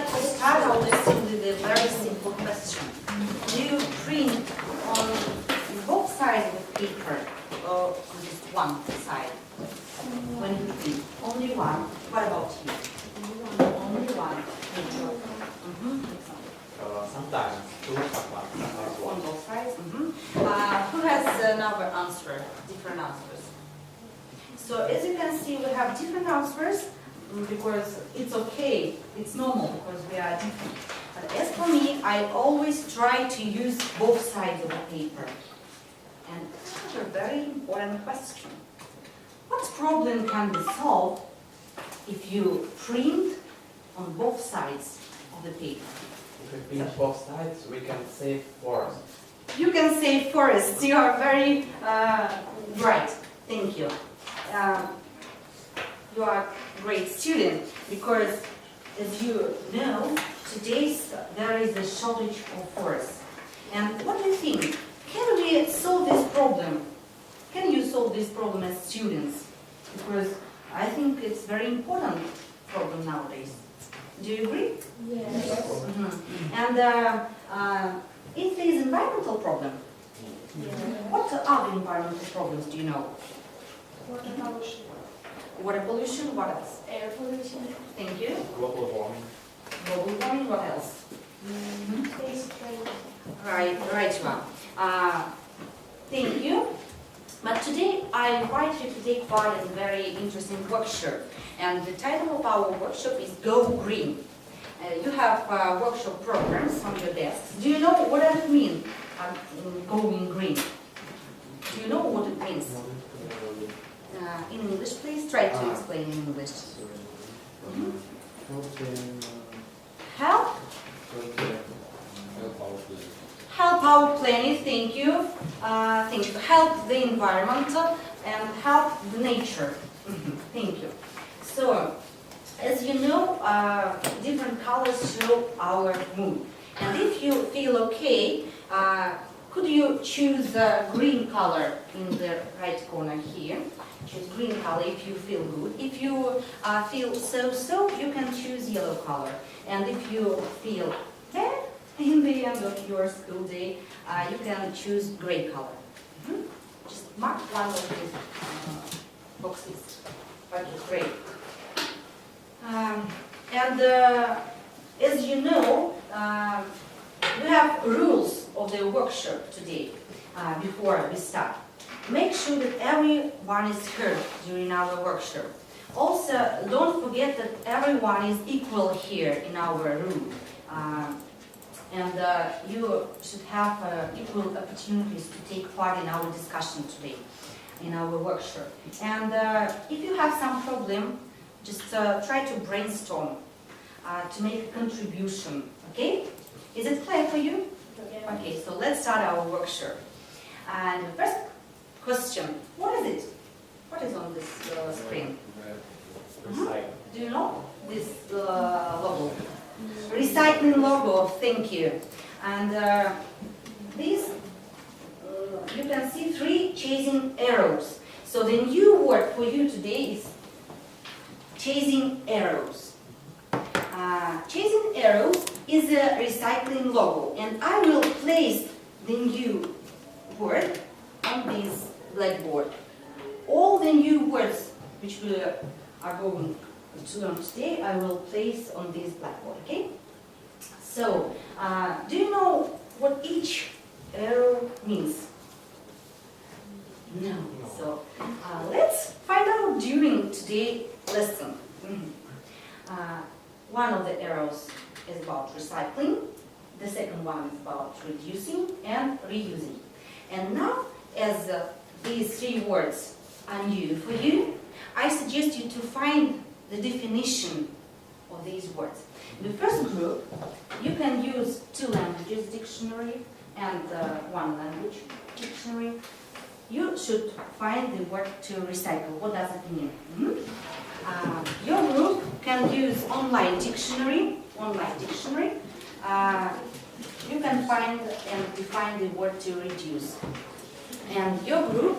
to start our lesson with a very simple question. Do you print on both sides of the paper or on just one side? When you print, only one. What about you? Only one. Sometimes two, sometimes On one. both sides. Who has another answer? Different answers. So as you can see, we have different answers because it's okay. It's normal because we are different. But as for me, I always try to use both sides of the paper. And another very important question. What problem can be solved if you print on both sides of the paper? If we print both sides, we can save forest. You can save forests. You are very right. Thank you. You are a great student because, as you know, today there is a shortage of forests. And what do you think? Can we solve this problem? Can you solve this problem as students? Because I think it's a very important problem nowadays. Do you agree? Yes. And if there is environmental problem, what other environmental problems do you know? Water pollution. Water pollution, what else? Air pollution. Thank you. Global warming. Global warming, what else? Space travel. Right one. Thank you. But today I invite you to take part in a very interesting workshop. And the title of our workshop is Go Green. You have workshop programs on your desks. Do you know what does it mean, going green? Do you know what it means? In English, please try to explain in English. Help? Help our planet, thank you. Thank you. Help the environment and help the nature. Thank you. So, as you know, different colors show our mood. And if you feel okay, could you choose the green color in the right corner here? Choose green color if you feel good. If you feel so-so, you can choose yellow color. And if you feel bad in the end of your school day, you can choose gray color. Just mark one of these boxes. Okay, great. As you know, we have rules of the workshop today before we start. Make sure that everyone is heard during our workshop. Also, don't forget that everyone is equal here in our room. You should have equal opportunities to take part in our discussion today, in our workshop. And if you have some problem, just try to brainstorm to make a contribution, okay? Is it clear for you? Yeah. Okay, so let's start our workshop. And the first question, what is it? What is on this screen? Do you know this logo? Recycling logo, thank you. And these, you can see 3 chasing arrows. So the new word for you today is chasing arrows. Chasing arrows is a recycling logo, and I will place the new word on this blackboard. All the new words which we are going to learn today, I will place on this blackboard, okay? So, do you know what each arrow means? No. So, let's find out during today's lesson. One of the arrows is about recycling, the second one is about reducing and reusing. And now, as these 3 words are new for you, I suggest you to find the definition of these words. In the first group, you can use 2 languages dictionary and 1 language dictionary. You should find the word to recycle. What does it mean? Your group can use online dictionary. You can find and define the word to reduce. And your group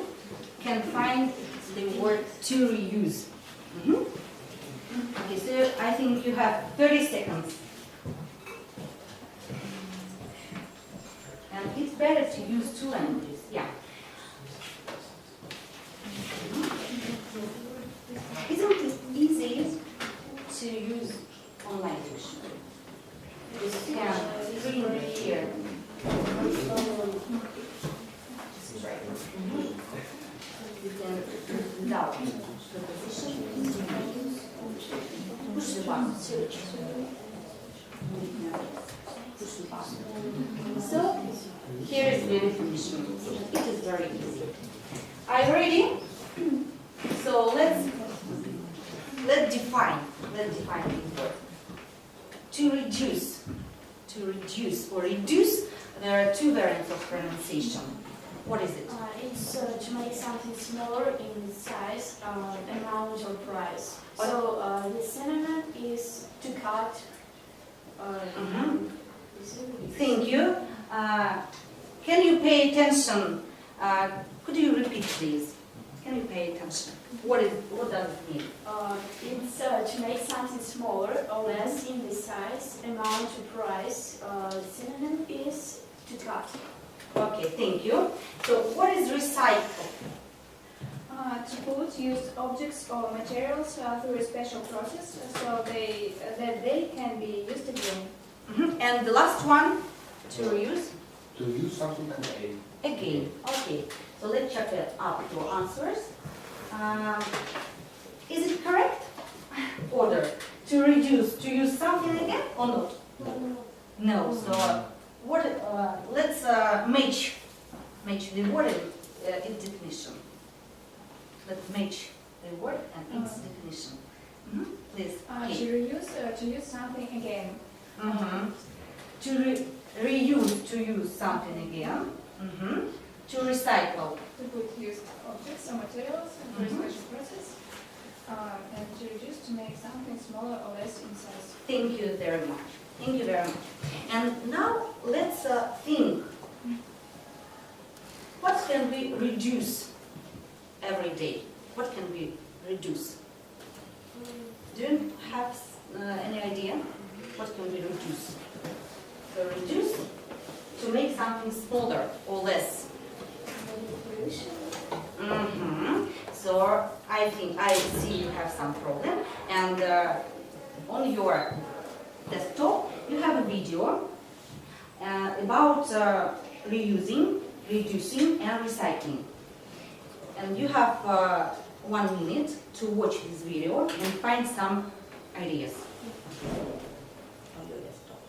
can find the word to reuse. Okay, so I think you have 30 seconds And it's better to use two languages. Yeah. Isn't it easy to use online dictionary? You can screen here. You can, without preposition, push the button. Push the button. So, here is the definition. It is very easy. Are you ready? So let's define the word. To reduce or reduce, there are two variants of pronunciation. What is it? It's to make something smaller in size, amount, or price. So the synonym is to cut. Thank you. Can you pay attention? Could you repeat, please? Can you pay attention? What does it mean? It's to make something smaller or less in the size, amount, or price. The synonym is to cut. Okay, thank you. So what is recycle? To put used objects or materials through a special process so that they can be used again. And the last one, to reuse? To use something again. Again. Okay, so let's check up your answers. Is it correct order? To reduce, to use something again or not? No. So what? Let's match the word and its definition. Let's match the word and its definition. Please. To use something again. To reuse, to use something again. To recycle. To put used objects or materials through a special process. And to reduce, to make something smaller or less in size. Thank you very much. Thank you very much. And now let's think. What can we reduce every day? What can we reduce? Do you have any idea? What can we reduce? So reduce, to make something smaller or less. So I see you have some problem, and on your desktop you have a video about reusing, reducing, and recycling. And you have 1 minute to watch this video and find some ideas on your desktop.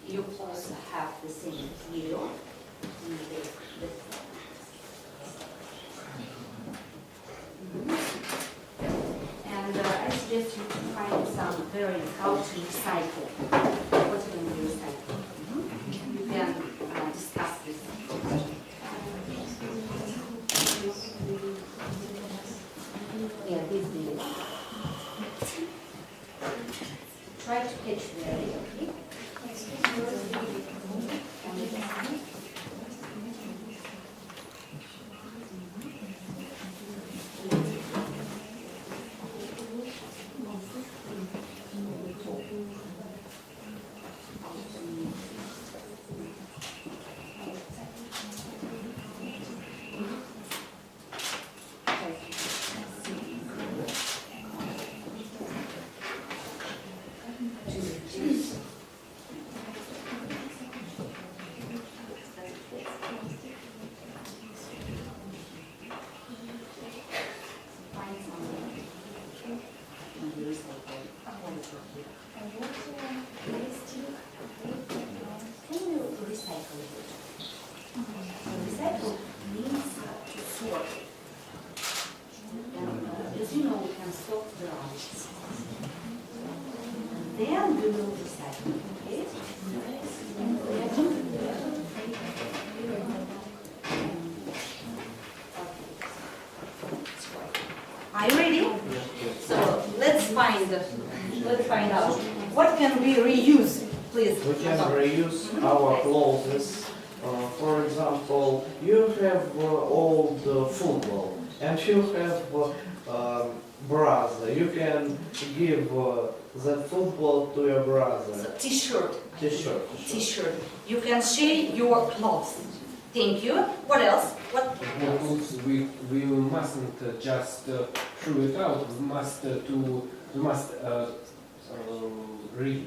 You also have the same video on the desktop. And I suggest you to find some variants how to recycle. What can we recycle? You can discuss this. Yeah, this video. Try to catch the idea, okay? Recycle means to sort. And as you know, we can sort ground. Then we will recycle. Okay? Are you ready? So let's find out what can we reuse, please. We can reuse our clothes. For example, you have old football and you have brother. You can give the football to your brother. So, T-shirt. T-shirt. T-shirt. You can share your clothes. Thank you. What else? What Also, we mustn't just throw it out. We must read.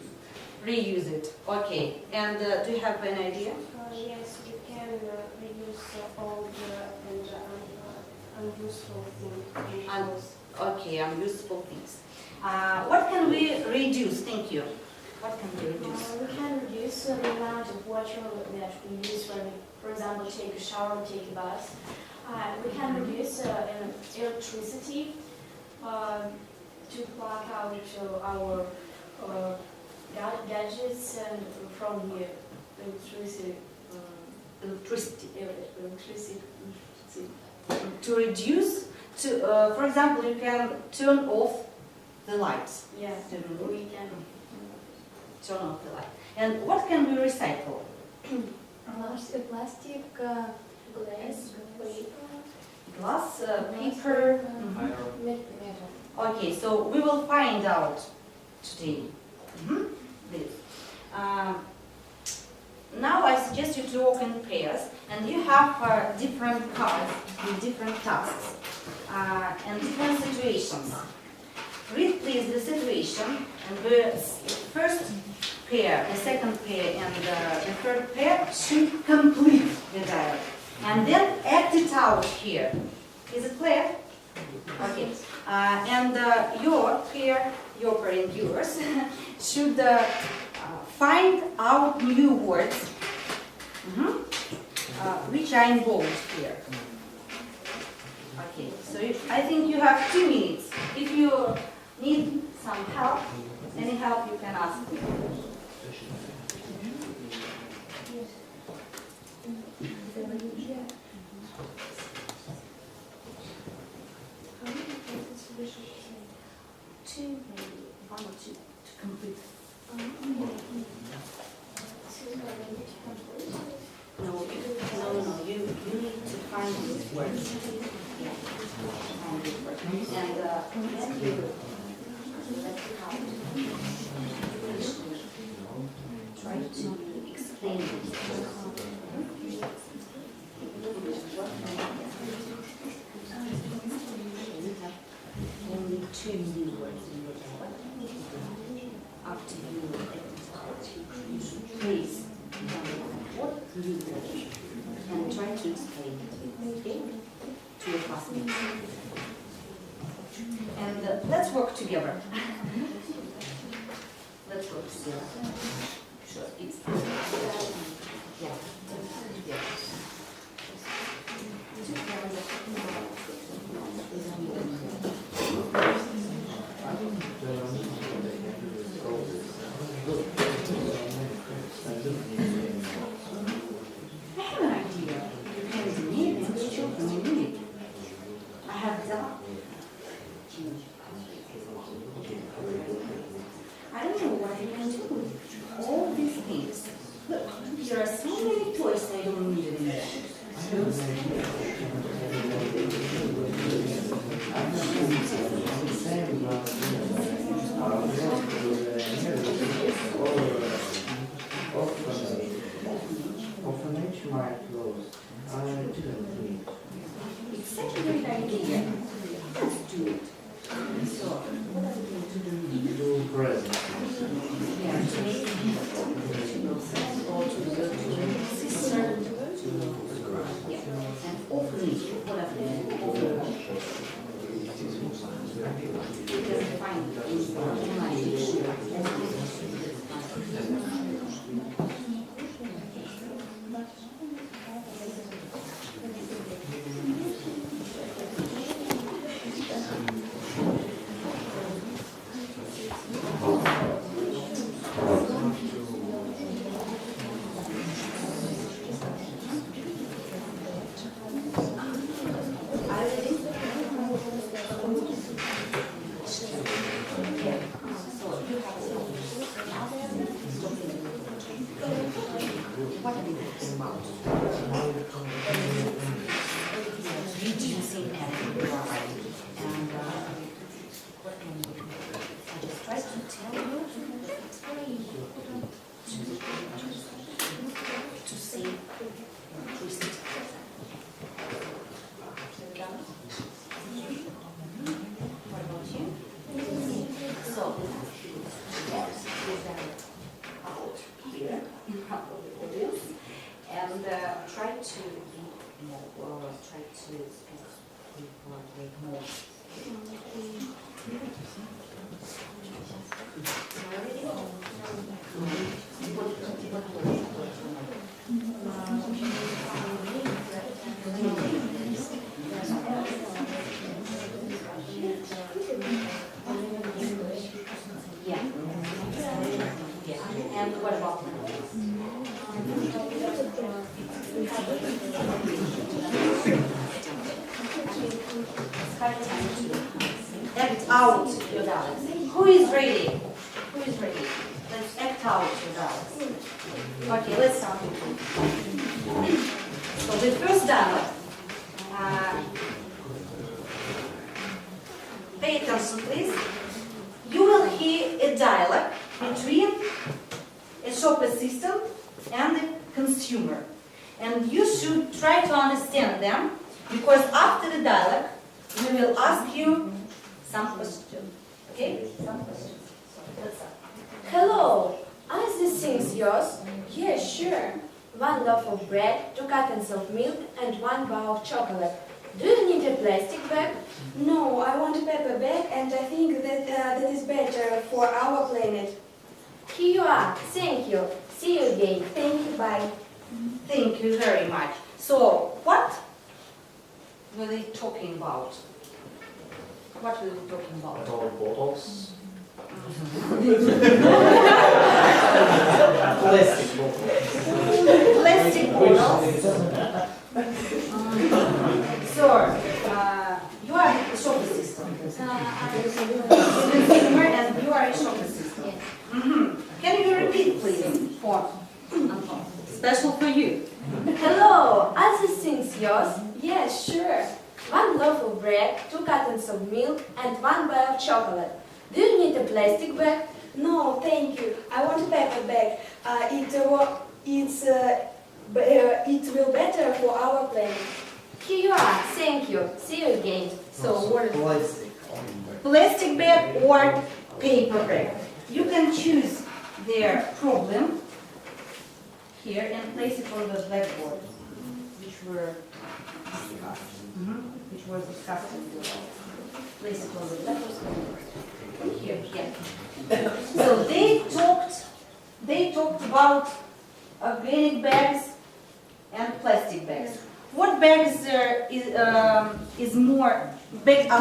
reuse it? Okay. And do you have an idea? Yes, you can reuse old and unuseful things. Okay, unuseful things. What can we reduce? Thank you. What can we reduce? We can reduce the amount of water that we use when we, for example, take a shower or take a bath. We can reduce electricity to plug out our gadgets and from the electricity. Electricity. To reduce, for example, you can turn off the lights. Yeah, we can. Turn off the light. And what can we recycle? Plastic, Glass, Glass, paper. metal. Okay, so we will find out today. This. Now I suggest you to walk in pairs, and you have different cards with different tasks and different situations. Read please the situation, and the first pair, the second pair, and the third pair should complete the dialogue. And then act it out here. Is it clear? Okay. And your pair and yours should find out new words which are involved here. Okay, so I think you have 2 minutes. If you need some help, any help you can ask me. Two, maybe 1 or 2 to complete. No, you need to find these words. Yeah. Find these words. And then you try to explain it. Only 2 new words in your dialogue. Up to you. Please, what new word? And try to explain it, okay, to your classmates. And let's work together. Let's work together. Sure, it's yeah. Yeah. I have an idea. You can meet the children in Munich. I have done. I don't know what I can do with all these things. Look, there are so many toys I don't need anymore. Orphanage might close. I didn't read. It's such a great idea. Let's do it. So, what are we going to do? Do presents. Yeah, to make or to the sister, yeah, and orphanage, whatever. You can find it in online. So you have try to tell you. It's very important to save electricity. What about you? So, yes, out here in front of the audience, and try to speak more. Yeah. Yeah. And what about act out your dialects. Who is ready? Who is ready? Let's act out your dialects. Okay, let's start with you. So the first dialect, pay attention please. You will hear a dialogue between a shop assistant and the consumer. And you should try to understand them, because after the dialogue, we will ask you some questions. Okay? Some questions. So let's start. Hello, are these things yours? Yes, sure. 1 loaf of bread, 2 cartons of milk, and 1 bar of chocolate. Do you need a plastic bag? No, I want a paper bag, and I think that that is better for our planet. Here you are. Thank you. See you again. Thank you, bye. Thank you very much. So, what were they talking about? What were they talking about? Bottles. Plastic bottles. So, you are a shop assistant. Consumer, and you are a shop assistant. Can you repeat, please, for Anton? Special for you. Hello, are these things yours? Yes, sure. 1 loaf of bread, 2 cartons of milk, and 1 bar of chocolate. Do you need a plastic bag? No, thank you. I want a paper bag. It will better for our planet. Here you are. Thank you. See you again. So, what is Plastic. plastic bag or paper bag? You can choose their problem here and place it on the blackboard, which were discussed. Which was discussed. Place it on the blackboard. Here, yeah. So they talked about organic bags and plastic bags. What bags are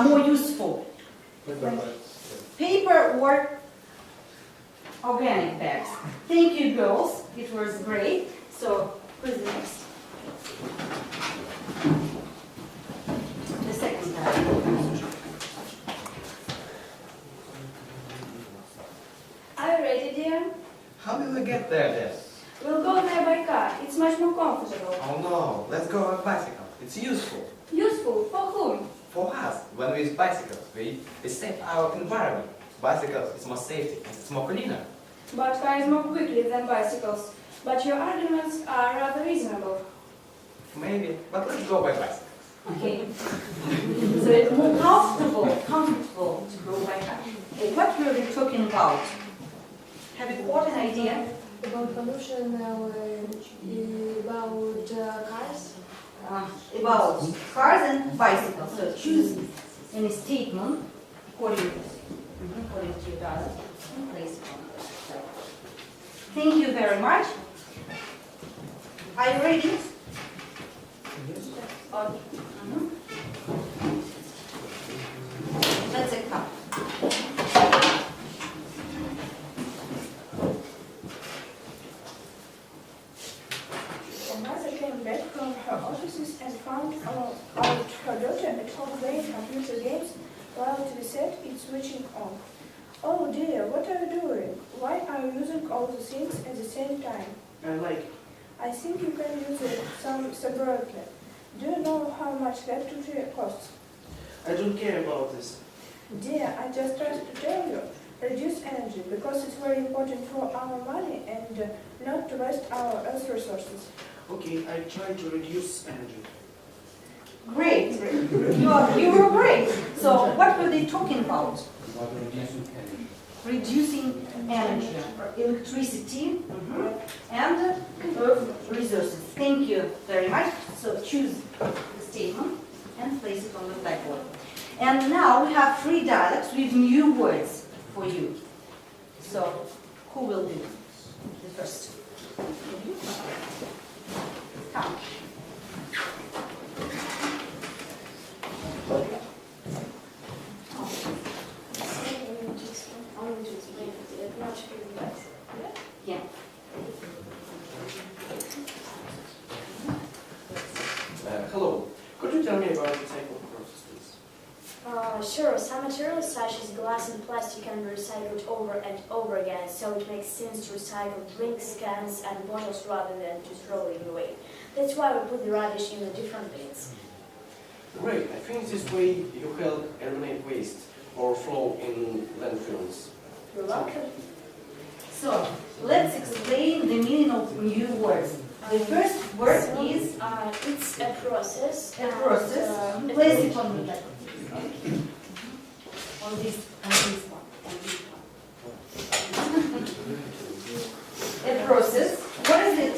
more useful? Paper or organic bags? Thank you, girls. It was great. So, who's next? The second bag. Are you ready, dear? How will we get there then? We'll go there by car. It's much more comfortable. Oh no, let's go on bicycle. It's useful. Useful for whom? For us, when we use bicycles, we save our environment. Bicycles is more safety and it's more cleaner. But cars move quickly than bicycles. But your arguments are rather reasonable. Maybe, but let's go by bicycle. Okay. So it's more comfortable to go by car. Okay, what were we talking about? Have you got an idea? About pollution, about cars. About cars and bicycles. So choose any statement according to your dialect and place it on. Thank you very much. Are you ready? Okay. Let's count. A mother came back from her offices and found out her daughter at home playing computer games while the set is switching on. Oh dear, what are you doing? Why are you using all the things at the same time? I like it. I think you can use it separately. Do you know how much electricity costs? I don't care about this. Dear, I just tried to tell you. Reduce energy because it's very important for our money and not to waste our earth resources. Okay, I try to reduce energy. Great. You were great. So what were they talking about? About reducing energy. Reducing energy, or electricity, and resources. Thank you very much. So choose the statement and place it on the blackboard. And now we have 3 dialects with new words for you. So who will do the first? Come. Yeah. Hello. Could you tell me about the cycle process, please? Sure, some materials such as glass and plastic can be recycled over and over again, so it makes sense to recycle drinks, cans and bottles rather than to throw it away. That's why we put the rubbish in the different bins. Great. I think this way you help eliminate waste or flow in landfills. You're welcome. So let's explain the meaning of new words. The first word is It's a process. a process. Place it on the blackboard. On this one. On this one. A process. What is it?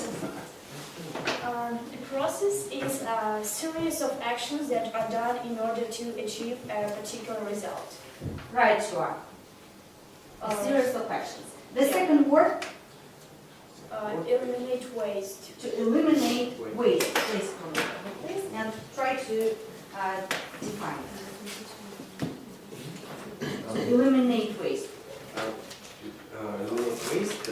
A process is a series of actions that are done in order to achieve a particular result. Right, you are. A series of actions. The second word, Eliminate waste. to eliminate waste. Place it on the blackboard, please, and try to define it. To eliminate waste. Eliminate waste,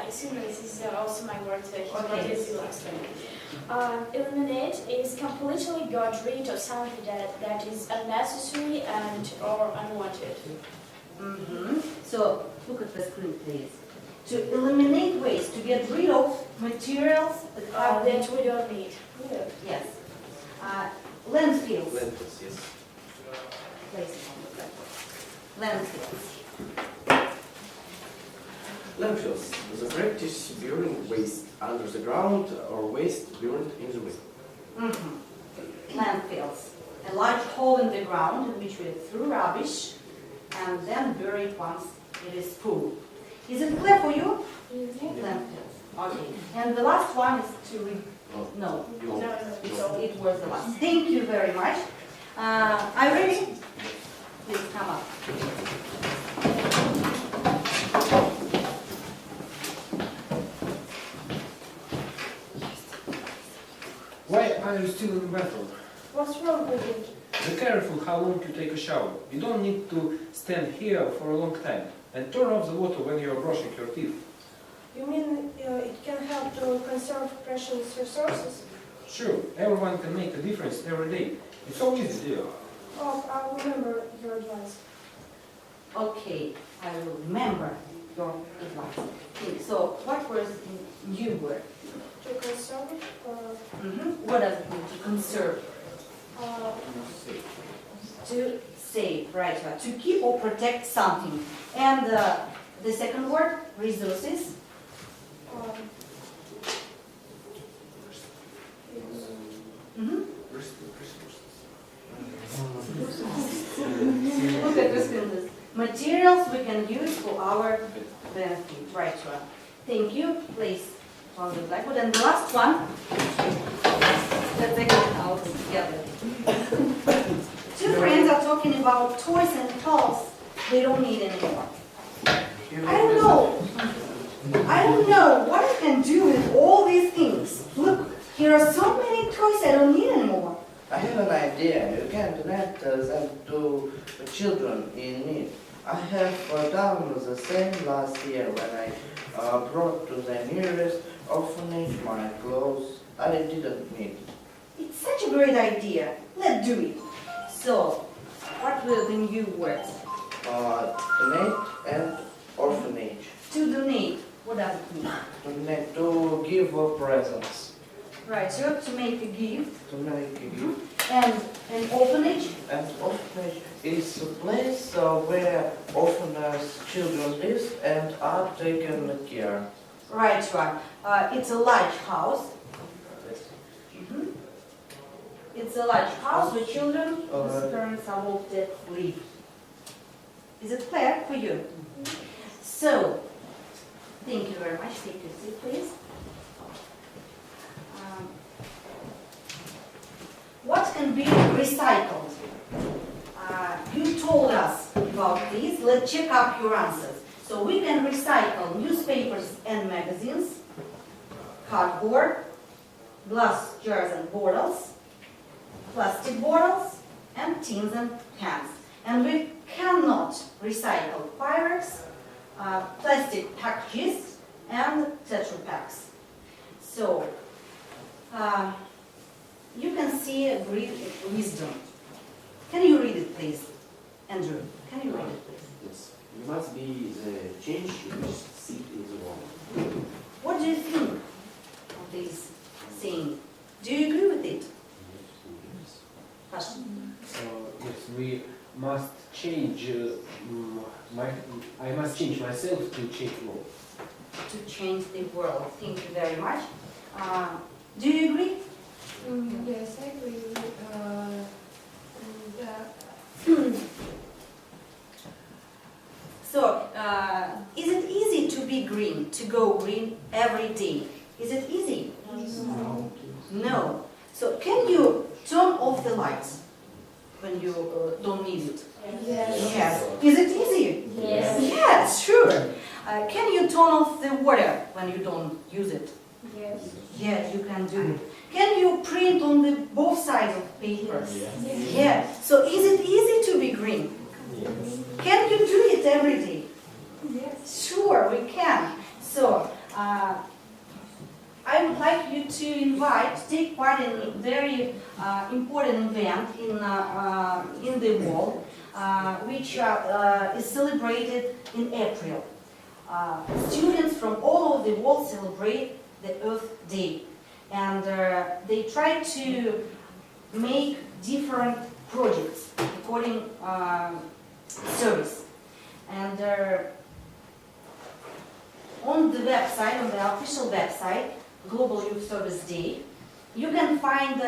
Excuse me, this is also my word. Okay. Eliminate is completely got rid of something that is unnecessary and or unwanted. So look at the screen, please. To eliminate waste, to get rid of materials that have That we don't need. yes. Landfills. landfills, yes. Place it on the blackboard. Landfills. Landfills, the practice burning waste under the ground or waste burned in the wind. Landfills. A large hole in the ground in which we threw rubbish and then bury it once it is full. Is it clear for you? Landfills. Okay. And the last one is to no. It was the last. Thank you very much. Are you ready? Please come up. Why are you still in the bathroom? What's wrong with it? Be careful how long you take a shower. You don't need to stand here for a long time. And turn off the water when you are brushing your teeth. You mean it can help to conserve precious resources? Sure, everyone can make a difference every day. It's so easy, dear. Oh, I'll remember your advice. Okay, I will remember your advice. Okay, so what was the new word? To conserve or What does it mean to conserve? To save, right? To keep or protect something. And the second word, resources. Look at this sentence. Materials we can use for our benefit, right? Thank you. Place on the blackboard. And the last one. Let's take it out together. Two friends are talking about toys and dolls they don't need anymore. I don't know what I can do with all these things. Look, here are so many toys I don't need anymore. I have an idea. You can donate them to the children in need. I have done the same last year when I brought to the nearest orphanage my clothes I didn't need. It's such a great idea. Let's do it. So, what were the new words? Donate and orphanage. To donate. What does it mean? Donate, to give presents. Right, so to make a gift. To make a gift. And an orphanage? And orphanage is a place where orphanage children live and are taken care. Right, right. It's a large house. Mhm. It's a large house where children whose parents are all dead live. Is it clear for you? So, thank you very much. Take your seat, please. What can be recycled? You told us about this. Let's check up your answers. So we can recycle newspapers and magazines, cardboard, glass jars and bottles, plastic bottles, and tins and cans. And we cannot recycle Pyrex, plastic packages, and Tetra Paks. So, you can see a great wisdom. Can you read it, please? Andrew, can you read it, please? Yes. You must be the change which seed in the world. What do you think of this saying? Do you agree with it? Passion? Yes, we must change. I must change myself to change world. To change the world. Thank you very much. Do you agree? Yes, I agree. So, is it easy to be green, to go green every day? Is it easy? No. No. So, can you turn off the lights when you don't need it? Yes. Is it easy? Yes. Yes, sure. Can you turn off the water when you don't use it? Yes. Yes, you can do it. Can you print on the both sides of paper? Yes. Yeah. So is it easy to be green? Can you do it every day? Yes. Sure, we can. So I would like you to take part in a very important event in the world, which is celebrated in April. Students from all over the world celebrate the Earth Day, and they try to make different projects according service. And on the website, on the official website, Global Youth Service Day, you can find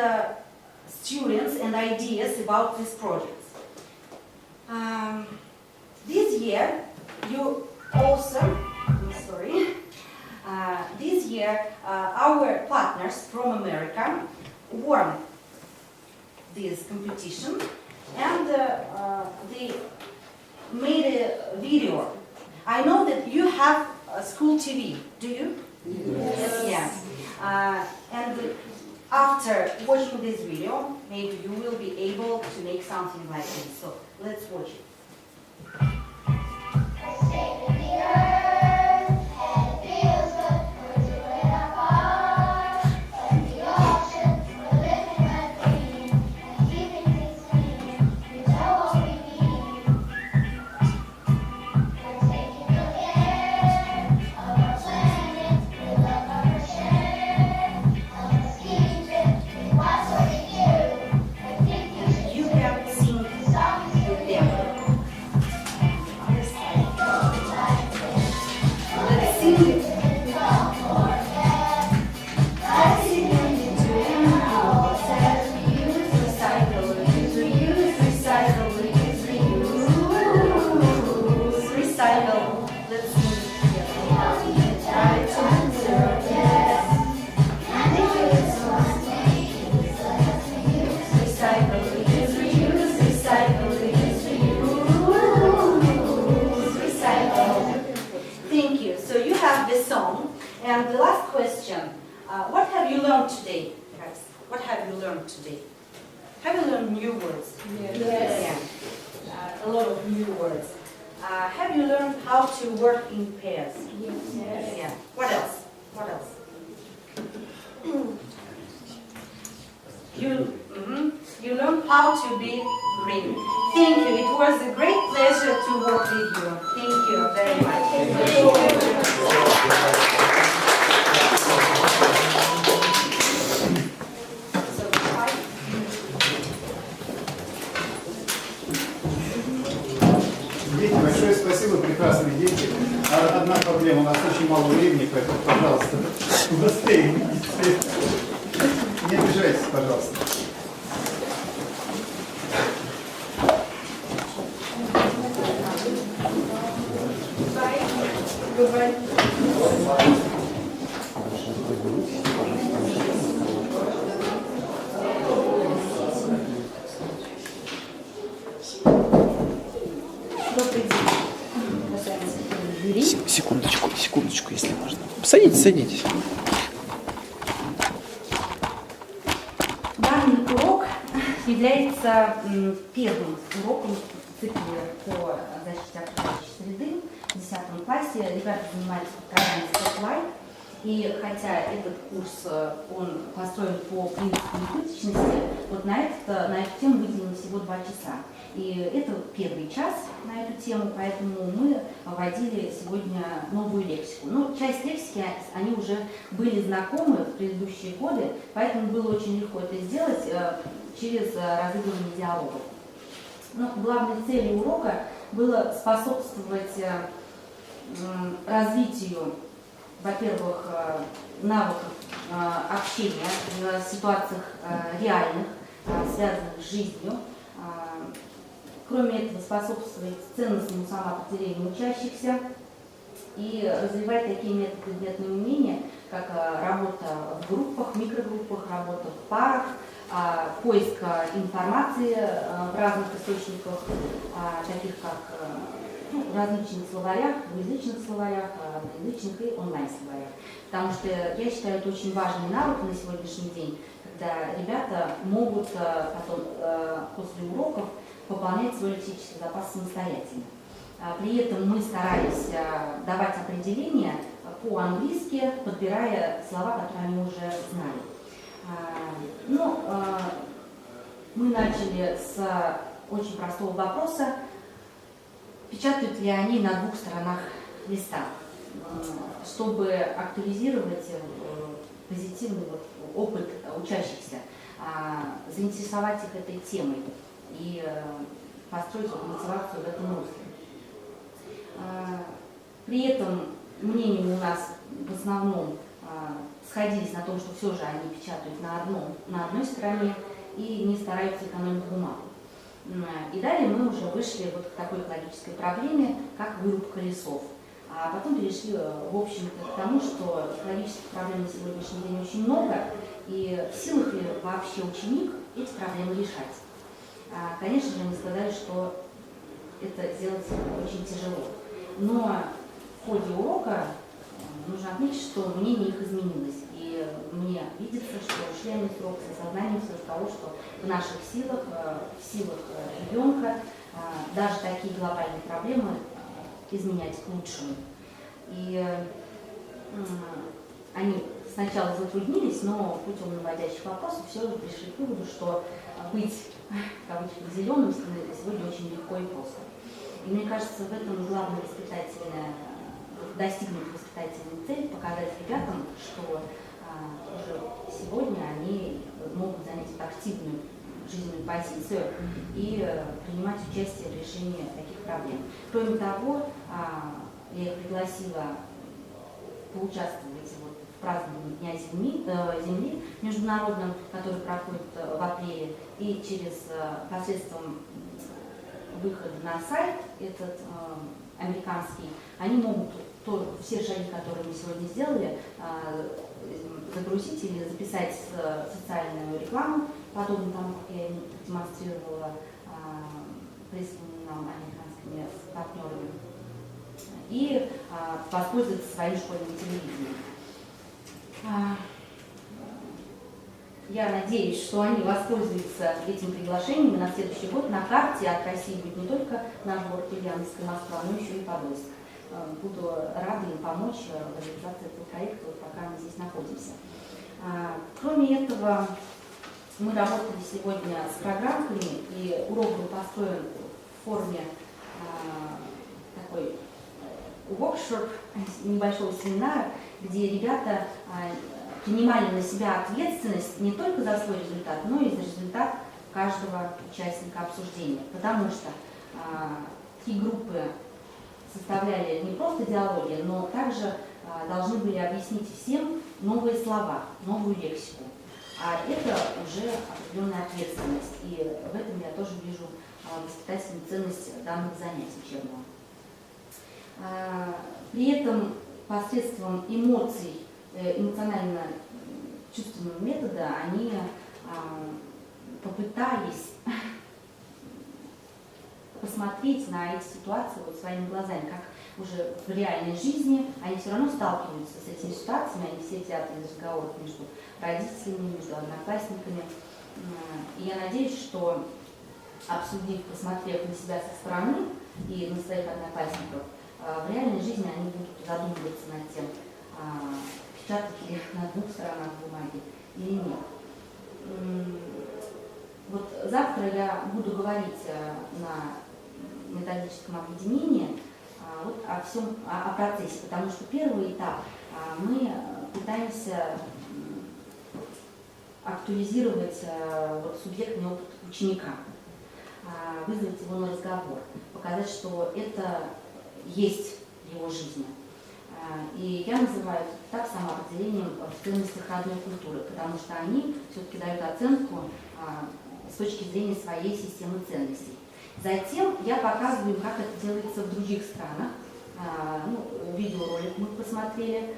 students and ideas about these projects. This year, this year, our partners from America won this competition, and they made a video. I know that you have a school TV, do you? Yes. Yes. And after watching this video, maybe you will be able to make something like this. So let's watch it. You can sing with them. Let's sing it. Let's sing it to them. Says reuse, recycle, reuse, recycle, reuse, recycle. Let's sing it together. Try to answer yes. Recycle, reuse, recycle, reuse, recycle. Thank you. So you have the song. And the last question, what have you learned today, guys? What have you learned today? Have you learned new words? Yes. Yeah. A lot of new words. Have you learned how to work in pairs? Yes. Yeah. What else? What else? You learned how to be green. Thank you. It was a great pleasure to work with you. Thank you very much. So, Спасибо, прекрасные дети. Одна проблема, у нас очень мало времени, поэтому, пожалуйста, быстрее. Не обижайтесь, пожалуйста. Секундочку, если можно. Садитесь. Данный урок является первым уроком в цикле по защите окружающей среды в 10 классе. Ребята занимаются в программе Spotlight. И хотя этот курс, он построен по принципу неточности, вот на эту тему выделено всего 2 часа. И это первый час на эту тему, поэтому мы вводили сегодня новую лексику. Но часть лексики, они уже были знакомы в предыдущие годы, поэтому было очень легко это сделать через разыгрывание диалогов. Но главной целью урока было способствовать развитию, во-первых, навыков общения в ситуациях реальных, связанных с жизнью. Кроме этого, способствовать ценностному самоопределению учащихся и развивать такие методы предметного умения, как работа в группах, микрогруппах, работа в парах, поиск информации в разных источниках, таких как в различных словарях, двуязычных словарях, одноязычных и онлайн-словарях. Потому что я считаю, это очень важный навык на сегодняшний день, когда ребята могут потом после уроков пополнять свой лексический запас самостоятельно. При этом мы старались давать определения по-английски, подбирая слова, которые они уже знали. Мы начали с очень простого вопроса: печатают ли они на 2 сторонах листа, чтобы активизировать позитивный опыт учащихся, заинтересовать их этой темой и построить мотивацию в этом русле. При этом мнения у нас в основном сходились на том, что все же они печатают на одной стороне и не стараются экономить бумагу. И далее мы уже вышли вот к такой экологической проблеме, как вырубка лесов. А потом перешли, в общем-то, к тому, что экологических проблем на сегодняшний день очень много, и в силах ли вообще ученик эти проблемы решать. Конечно же, они сказали, что это сделать очень тяжело. Но в ходе урока нужно отметить, что мнение их изменилось. И мне видится, что ушли они с урока с осознанием того, что в наших силах, в силах ребенка, даже такие глобальные проблемы изменять к лучшему. И они сначала затруднились, но путем наводящих вопросов все же пришли к выводу, что быть, в кавычках, зеленым сегодня очень легко и просто. И мне кажется, в этом главная достигнуть воспитательной цели, показать ребятам, что уже сегодня они могут занять активную жизненную позицию и принимать участие в решении таких проблем. Кроме того, я их пригласила поучаствовать в праздновании Дня Земли международном, который проходит в апреле, и посредством выхода на сайт этот американский, они могут все шаги, которые мы сегодня сделали, загрузить или записать социальную рекламу, подобно тому, как я демонстрировала присланными нам американскими партнерами, и воспользоваться своим школьным телевидением. Я надеюсь, что они воспользуются этим приглашением, и на следующий год на карте от России будет не только наш город Ульяновск и Москва, но еще и Подольск. Буду рада им помочь в реализации этого проекта, вот пока мы здесь находимся. Кроме этого, мы работали сегодня с программками, и урок был построен в форме такой workshop, небольшого семинара, где ребята принимали на себя ответственность не только за свой результат, но и за результат каждого участника обсуждения. Потому что 3 группы составляли не просто диалоги, но также должны были объяснить всем новые слова, новую лексику. А это уже определенная ответственность. И в этом я тоже вижу воспитательную ценность данных занятий учебного. При этом посредством эмоций, эмоционально-чувственного метода они попытались посмотреть на эти ситуации вот своими глазами, как уже в реальной жизни они все равно сталкиваются с этими ситуациями, они все сидят в разговорах между родителями, между одноклассниками. И я надеюсь, что, обсудив, посмотрев на себя со стороны и на своих одноклассников, в реальной жизни они будут задумываться над тем, печатать ли на 2 сторонах бумаги или нет. Вот завтра я буду говорить на методическом объединении вот о всем, о процессе, потому что первый этап мы пытаемся актуализировать вот субъектный опыт ученика, вызвать его на разговор, показать, что это есть в его жизни. И я называю этот этап самоопределением в ценностях родной культуры, потому что они все-таки дают оценку с точки зрения своей системы ценностей. Затем я показываю, как это делается в других странах. Видеоролик мы посмотрели.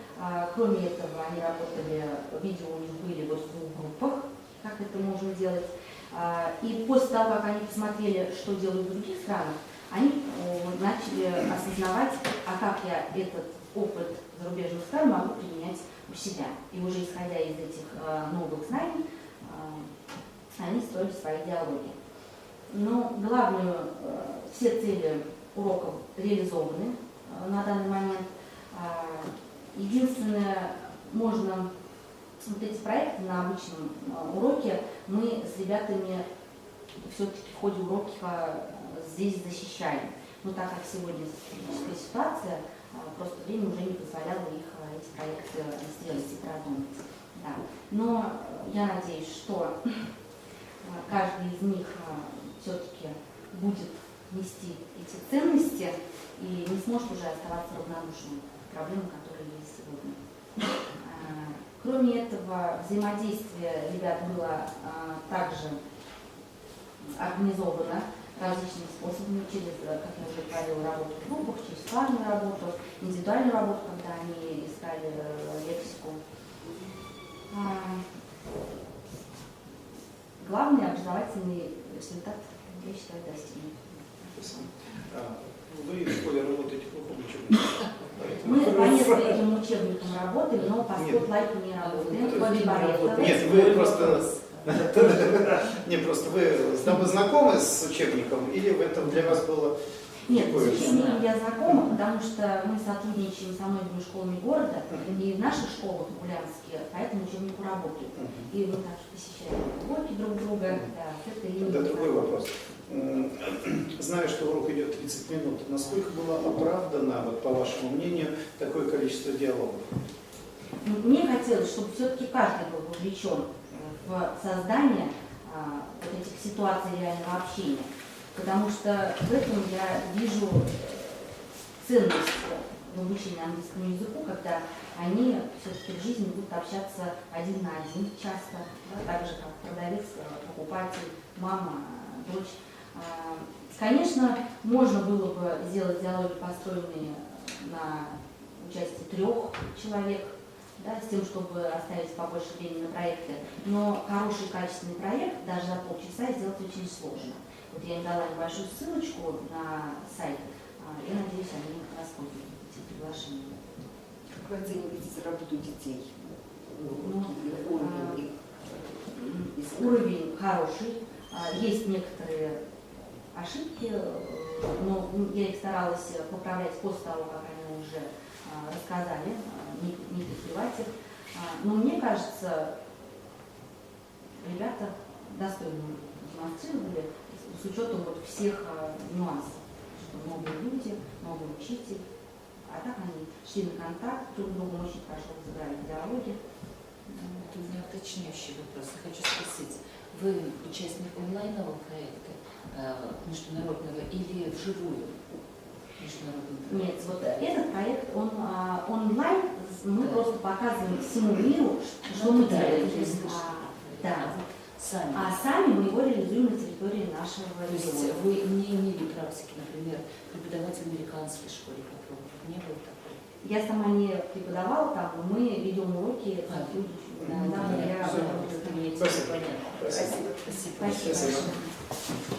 Кроме этого, они работали, видео у них были вот в 2 группах, как это можно делать. И после того, как они посмотрели, что делают в других странах, они начали осознавать, а как я этот опыт зарубежных стран могу применять у себя. И уже исходя из этих новых знаний, они строили свои диалоги. Но главную, все цели уроков реализованы на данный момент. Единственное, можно вот эти проекты на обычном уроке мы с ребятами все-таки в ходе урока здесь защищаем. Но так как сегодня специфическая ситуация, просто время уже не позволяло их эти проекты сделать и продумать. Да. Но я надеюсь, что каждый из них все-таки будет нести эти ценности и не сможет уже оставаться равнодушным к проблемам, которые есть сегодня. Кроме этого, взаимодействие ребят было также организовано различными способами, через, как я уже говорила, работу в группах, через плановую работу, индивидуальную работу, когда они искали лексику. Главный образовательный результат, я считаю, достигнут. Вы в школе работаете по какому учебнику? Мы по нескольким учебникам работаем, но по спотлайту не работаем. Нет, вы просто... Не, просто вы знакомы с учебником, или в этом для вас было... Нет, с учебником я знакома, потому что мы сотрудничаем со многими школами города, и в наших школах в Ульяновске по этому учебнику работают. И мы также посещаем уроки друг друга. Да, другой вопрос. Знаю, что урок идет 30 минут. Насколько было оправдано, вот, по вашему мнению, такое количество диалогов? Мне хотелось, чтобы все-таки каждый был вовлечен в создание вот этих ситуаций реального общения, потому что в этом я вижу ценность в обучении английскому языку, когда они все-таки в жизни будут общаться один на один часто, да, так же как продавец, покупатель, мама, дочь. Конечно, можно было бы сделать диалоги, построенные на участии 3 человек, да, с тем, чтобы оставить побольше времени на проекты. Но хороший качественный проект даже за полчаса сделать очень сложно. Вот я им дала небольшую ссылочку на сайт, и надеюсь, они воспользуются этим приглашением. Как вы оцениваете работу детей? Уровень хороший. Есть некоторые ошибки, но я их старалась поправлять после того, как они уже рассказали, не перебивать их. Но мне кажется, ребята достойно демонстрировали с учетом вот всех нюансов, что новые люди, новый учитель, а так они шли на контакт, друг с другом очень хорошо разыграли диалоги. У меня уточняющий вопрос. Я хочу спросить, вы участник онлайнового проекта международного или вживую? международный проект? Нет, вот этот проект, он онлайн, мы просто показываем всему миру, что мы делаем. Да. Сами. А сами мы его реализуем на территории нашего То есть региона. вы не имели практики, например, преподавать в американской школе попробовать? Не было такого? Я сама не преподавала там, но мы ведем уроки сотрудничаем. Да, я об этом Спасибо. Спасибо. Понятно. Спасибо. Спасибо. Спасибо. Спасибо.